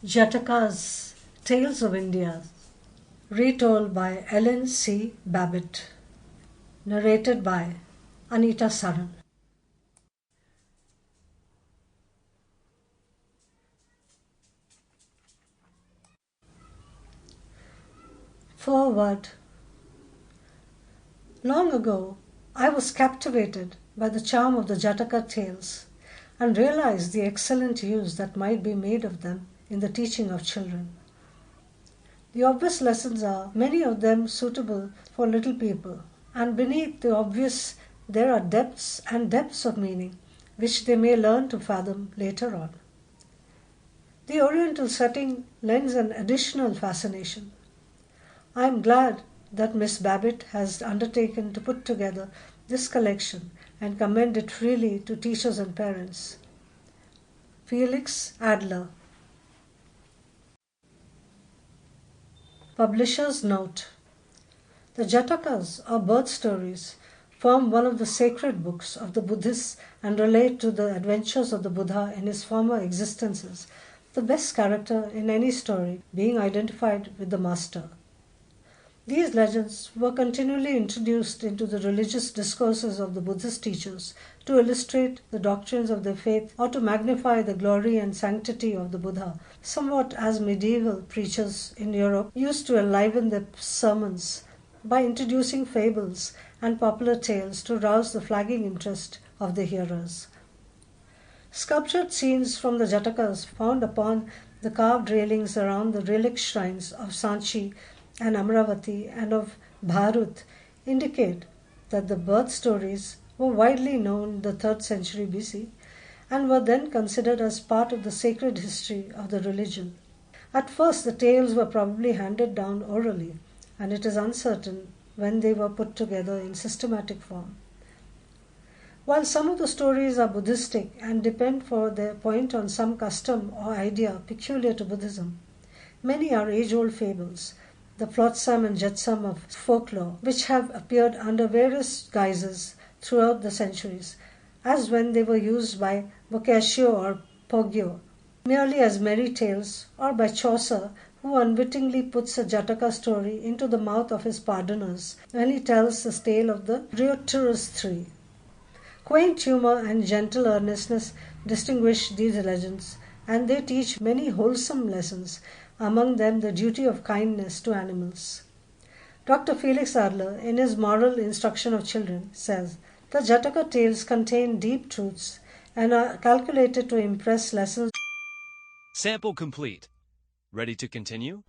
Jatakas Tales of India, retold by Ellen C Babbit, narrated by Anita Saran. Forward. Long ago, I was captivated by the charm of the Jataka Tales and realized the excellent use that might be made of them in the teaching of children. The obvious lessons are many of them suitable for little people, and beneath the obvious there are depths and depths of meaning which they may learn to fathom later on. The Oriental setting lends an additional fascination. I am glad that Miss Babbit has undertaken to put together this collection and commend it freely to teachers and parents. Felix Adler. Publisher's note. The Jatakas, or birth stories, form one of the sacred books of the Buddhists and relate to the adventures of the Buddha in his former existences, the best character in any story being identified with the master. These legends were continually introduced into the religious discourses of the Buddhist teachers to illustrate the doctrines of their faith or to magnify the glory and sanctity of the Buddha, somewhat as medieval preachers in Europe used to enliven their sermons by introducing fables and popular tales to rouse the flagging interest of the hearers. Sculptured scenes from the Jatakas found upon the carved railings around the relic shrines of Sanchi and Amravati and of Bharut indicate that the birth stories were widely known in the 3rd century BC and were then considered as part of the sacred history of the religion. At first, the tales were probably handed down orally, and it is uncertain when they were put together in systematic form. While some of the stories are Buddhistic and depend for their point on some custom or idea peculiar to Buddhism, many are age-old fables, the flotsam and jetsam of folklore, which have appeared under various guises throughout the centuries, as when they were used by Boccaccio or Poggio, merely as merry tales, or by Chaucer, who unwittingly puts a Jataka story into the mouth of his pardoners when he tells the tale of the Rioterus Three. Quaint humour and gentle earnestness distinguish these legends, and they teach many wholesome lessons, among them the duty of kindness to animals. Dr. Felix Adler, in his Moral Instruction of Children, says, "The Jataka tales contain deep truths and are calculated to impress lessons." Sample complete. Ready to continue?